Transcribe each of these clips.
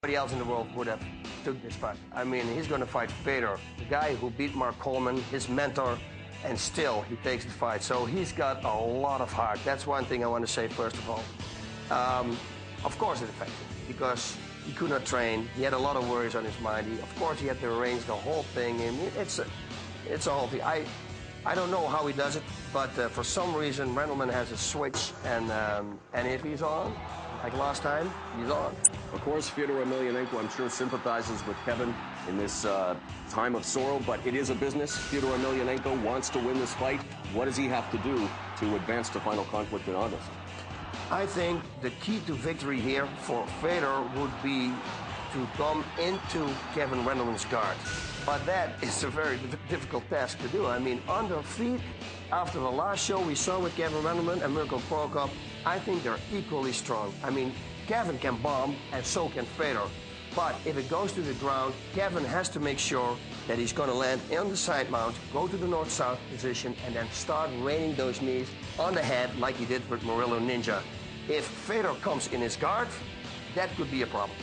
Nobody else in the world would have took this fight. I mean, he's going to fight Fedor, the guy who beat Mark Coleman, his mentor, and still he takes the fight. So he's got a lot of heart. That's one thing I want to say first of all. Of course it affected him because he could not train. He had a lot of worries on his mind. Of course he had to arrange the whole thing. I mean, it's a whole thing. I don't know how he does it, but for some reason Randleman has a switch, and if he's on, like last time, he's on. Of course, Fedor Emelianenko, I'm sure, sympathizes with Kevin in this time of sorrow, but it is a business. Fedor Emelianenko wants to win this fight. What does he have to do to advance to final conflict in August? I think the key to victory here for Fedor would be to come into Kevin Randleman's guard. But that is a very difficult task to do. I mean, on their feet, after the last show we saw with Kevin Randleman and Mirko Cro Cop, I think they're equally strong. I mean, Kevin can bomb, and so can Fedor. But if it goes to the ground, Kevin has to make sure that he's going to land on the side mount, go to the north-south position, and then start raining those knees on the head like he did with Murillo Ninja. If Fedor comes in his guard, that could be a problem.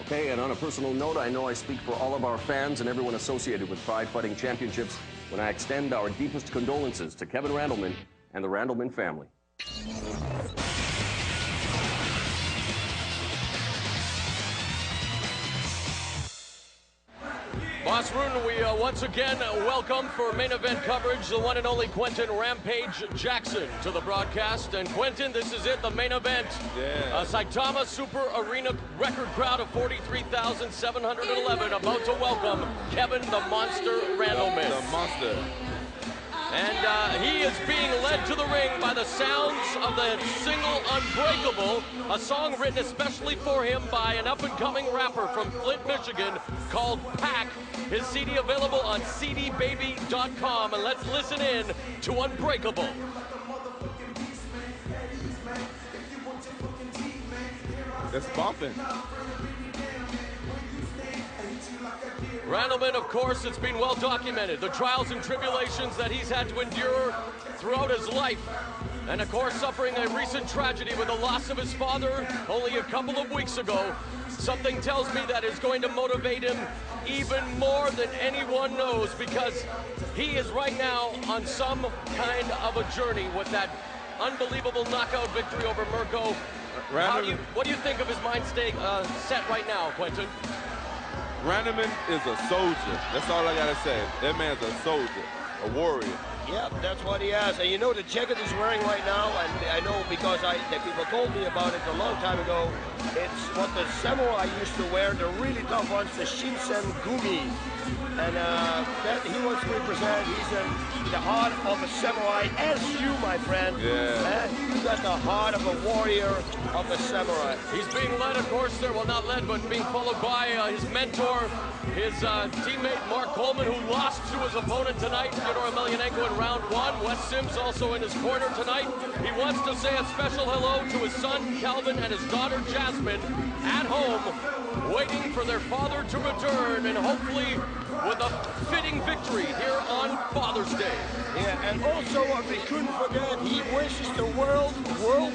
Okay, and on a personal note, I know I speak for all of our fans and everyone associated with Pride Fighting Championships when I extend our deepest condolences to Kevin Randleman and the Randleman family. Boss Rudin, we once again welcome for main event coverage the one and only Quentin Rampage Jackson to the broadcast. And Quentin, this is it, the main event. Yeah. Saitama Super Arena record crowd of 43,711 about to welcome Kevin the Monster Randleman. The Monster. And he is being led to the ring by the sounds of the single Unbreakable, a song written especially for him by an up-and-coming rapper from Flint, Michigan called Pack. His CD available on cdbaby.com, and let's listen in to Unbreakable. It's bumping. Randleman, of course, it's been well documented, the trials and tribulations that he's had to endure throughout his life. And of course, suffering a recent tragedy with the loss of his father only a couple of weeks ago. Something tells me that is going to motivate him even more than anyone knows, because he is right now on some kind of a journey with that unbelievable knockout victory over Mirko. What do you think of his mind state set right now, Quentin? Randleman is a soldier. That's all I gotta say. That man's a soldier, a warrior. Yeah, that's what he has. And you know the jacket he's wearing right now, and I know because the people told me about it a long time ago. It's what the samurai used to wear, the really tough ones, the Shinsen Gumi. And that he wants to represent, he's in the heart of a samurai, as you, my friend. Yeah. You got the heart of a warrior, of a samurai. He's being led, of course, there, well, not led, but being followed by his mentor, his teammate Mark Coleman, who lost to his opponent tonight, Fedor Emelianenko, in round one. Wes Sims also in his corner tonight. He wants to say a special hello to his son, Calvin, and his daughter, Jasmine, at home, waiting for their father to return, and hopefully with a fitting victory here on Father's Day. Yeah, and also what we couldn't forget, he wishes the world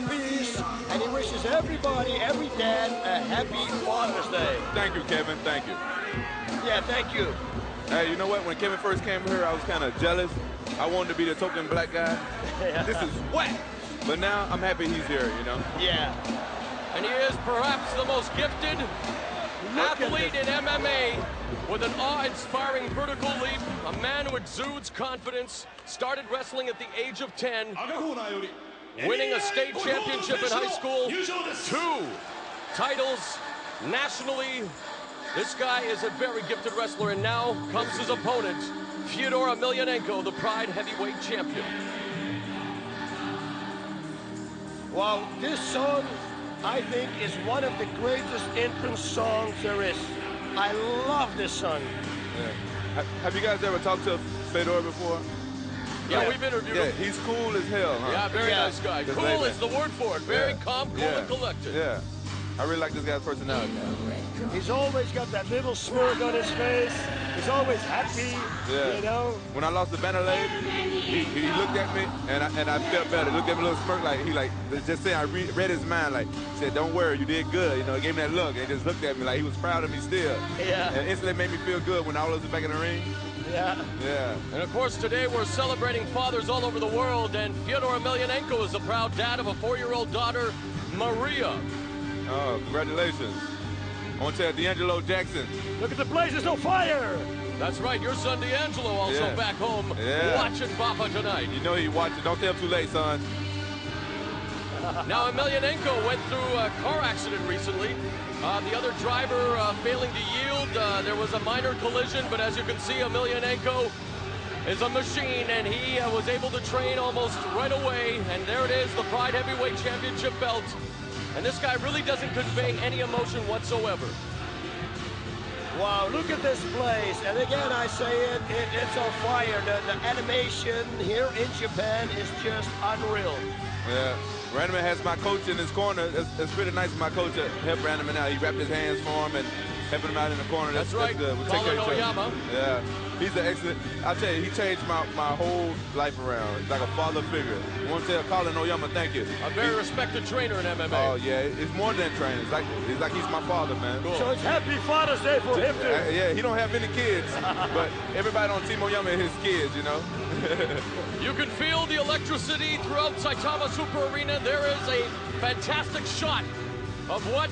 peace, and he wishes everybody, every dad, a happy Father's Day. Thank you, Kevin. Thank you. Yeah, thank you. Hey, you know what? When Kevin first came here, I was kind of jealous. I wanted to be the token black guy. This is whack. But now I'm happy he's here, you know? Yeah. And he is perhaps the most gifted athlete in MMA, with an awe-inspiring vertical leap, a man who exudes confidence, started wrestling at the age of 10, winning a state championship in high school, 2 titles nationally. This guy is a very gifted wrestler, and now comes his opponent, Fedor Emelianenko, the Pride Heavyweight Champion. Wow, this song, I think, is one of the greatest entrance songs there is. I love this song. Yeah. Have you guys ever talked to Fedor before? Yeah, we've interviewed him. He's cool as hell, huh? Yeah, very nice guy. Cool is the word for it. Very calm, cool, and collected. Yeah. I really like this guy's personality. He's always got that little smirk on his face. He's always happy, Yeah. you know. When I lost the banner leg, he looked at me and I felt better. He looked at me a little smirk, like just saying, I read his mind, like said, "Don't worry, you did good." You know, he gave me that look and just looked at me like he was proud of me still. Yeah. And instantly made me feel good when I was back in the ring. Yeah. Yeah. And of course, today we're celebrating fathers all over the world, and Fedor Emelianenko is the proud dad of a 4-year-old daughter, Maria. Oh, congratulations. I want to tell D'Angelo Jackson. Look at the blazes on fire. That's right, your son D'Angelo also Yeah. back home watching Papa tonight. You know he watching. Don't tell him too late, son. Now, Emelianenko went through a car accident recently. The other driver failing to yield. There was a minor collision, but as you can see, Emelianenko is a machine, and he was able to train almost right away. And there it is, the Pride Heavyweight Championship belt. And this guy really doesn't convey any emotion whatsoever. Wow, look at this place. And again, I say it's on fire. The animation here in Japan is just unreal. Yeah. Randleman has my coach in his corner. It's pretty nice of my coach to help Randleman out. He wrapped his hands for him and helping him out in the corner. That's right. Good. We'll take care of each other. Oyama. Yeah. He's an excellent. I'll tell you, he changed my whole life around. He's like a father figure. I want to tell Colin Oyama, thank you. A very respected trainer in MMA. Oh yeah, it's more than training. It's like he's my father, man. Cool. So it's Happy Father's Day for him too. Yeah, he don't have any kids, but everybody on Team Oyama is his kids, you know. You can feel the electricity throughout Saitama Super Arena. There is a fantastic shot of what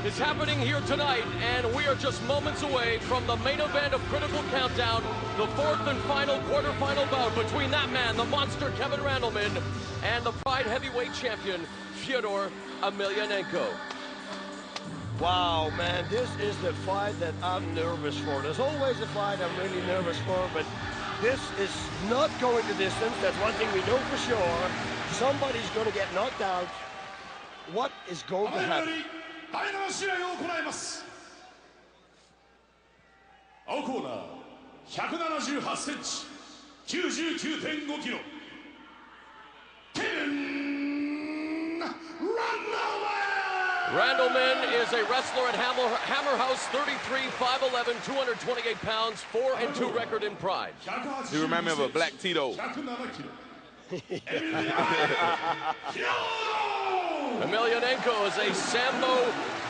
is happening here tonight, and we are just moments away from the main event of Critical Countdown, the 4th and final quarterfinal bout between that man, the monster Kevin Randleman, and the Pride Heavyweight Champion, Fedor Emelianenko. Wow, man, this is the fight that I'm nervous for. There's always a fight I'm really nervous for, but this is not going the distance. That's one thing we know for sure. Somebody's going to get knocked out. What is going to happen? 第7試合を行います。青コーナー178センチ99.5キロケビン・ランドマン Randleman is a wrestler at Hammer House, 33, 5'11", 228 pounds, 4-2 record in Pride. He reminds me of a Black Tito. Emelianenko is a Sambo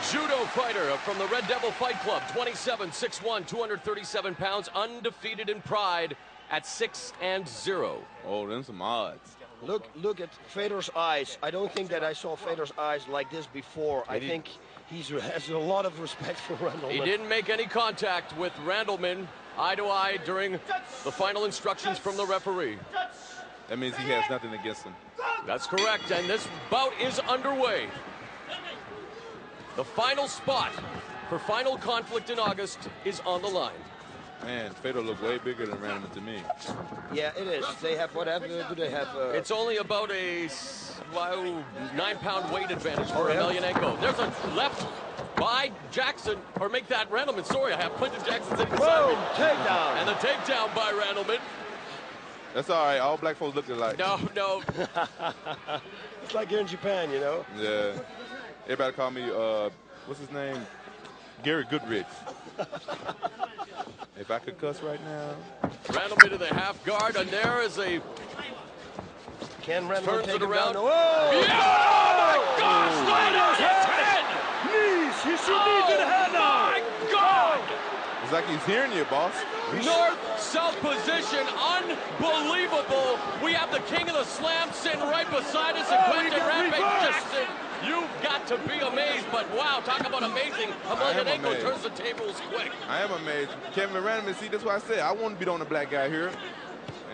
judo fighter from the Red Devil Fight Club, 27, 6'1", 237 pounds, undefeated in Pride at 6-0. Oh, them some odds. Look at Fedor's eyes. I don't think that I saw Fedor's eyes like this before. I think he has a lot of respect for Randleman. He didn't make any contact with Randleman eye to eye during the final instructions from the referee. That means he has nothing against him. That's correct, and this bout is underway. The final spot for Final Conflict in August is on the line. Man, Fedor look way bigger than Randleman to me. Yeah, it is. They have whatever. Do they have? It's only about a 9-pound weight advantage for Emelianenko. There's a left by Jackson, or make that Randleman. Sorry, I have Clinton Jackson sitting beside me. Takedown. And the takedown by Randleman. That's all right. All black folks look alike. No. It's like here in Japan, you know. Yeah. Everybody call me, what's his name? Gary Goodrich. If I could cuss right now. Randleman to the half guard, and there is a Can Randleman turns take it him around. down? Whoa! Yeah! Oh my gosh! Randleman Knees! You should knee to the head now! my God! It's like he's hearing you, boss. North-south position, unbelievable. We have the king of the slam sitting right beside us, and Quentin Rampage Jackson. You've got to be amazed, but wow, talk about amazing. Emelianenko amazed. turns the tables quick. I am amazed. Kevin Randleman, see, that's why I said I want to beat on the black guy here.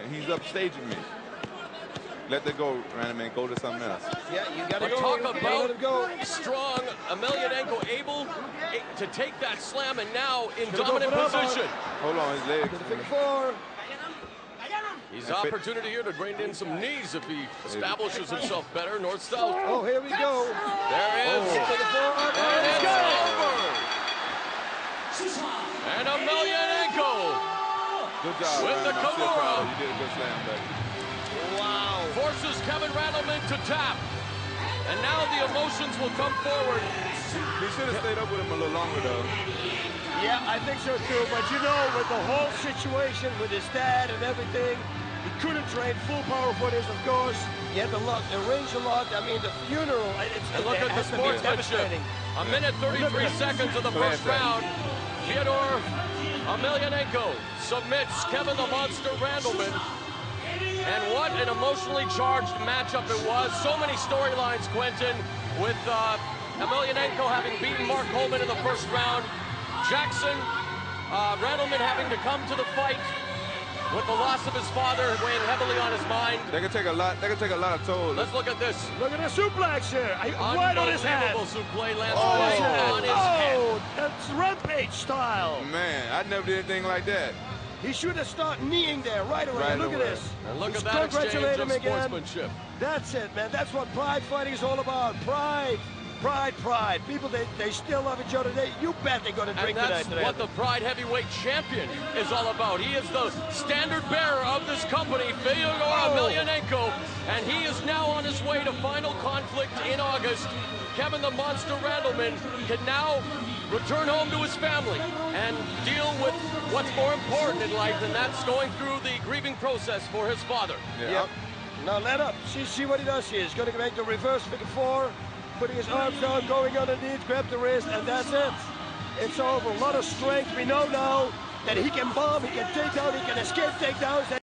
And he's upstaging me. Let that go, Randleman. Go to something else. Yeah, you got to But go. talk You gotta about let him go. strong. Emelianenko able to take that slam, and now in Gonna go dominant for the elbow. position. Hold on, his legs. Get the figure four. He's opportunity here to grind in some knees if he establishes himself better, north-south. Oh, here we go. There is. To the forearm. And Let's it's go. over. And Emelianenko Good job, with the man. I'm still Kimura. proud. You did a good slam, baby. Wow. Forces Kevin Randleman to tap. And now the emotions will come forward. He should have stayed up with him a little longer, though. Yeah, I think so too. But you know, with the whole situation with his dad and everything, he couldn't train full power footage, of course. He had to arrange a lot. I mean, the funeral. And look at the sportsmanship. A minute 33 seconds of the first round. Fedor Emelianenko submits Kevin the Monster Randleman. And what an emotionally charged matchup it was. So many storylines, Quentin, with Emelianenko having beaten Mark Coleman in the first round. Jackson, Randleman having to come to the fight with the loss of his father weighing heavily on his mind. That can take a lot. That can take a lot of toll. Let's look at this. Look at the suplex here. Right on his head. Unbelievable suplex lands right on his head. Oh, that's Rampage style. Man, I never did anything like that. He should have started kneeing there right away. Right Look away. at this. And look Just at that exchange congratulate of him again. sportsmanship. That's it, man. That's what pride fighting is all about. Pride. Pride, pride. People, they still love each other. You bet they're going to drink And that's tonight. what the Pride Heavyweight Champion is all about. He is the standard bearer of this company, Fedor Emelianenko, and he is now on his way to final conflict in August. Kevin the Monster Randleman can now return home to his family and deal with what's more important in life, and that's going through the grieving process for his father. Yeah. Yep. Now let up. See what he does here. He's going to make the reverse figure four, putting his arms down, going underneath, grab the wrist, and that's it. It's over. A lot of strength. We know now that he can bomb, he can take down, he can escape takedowns,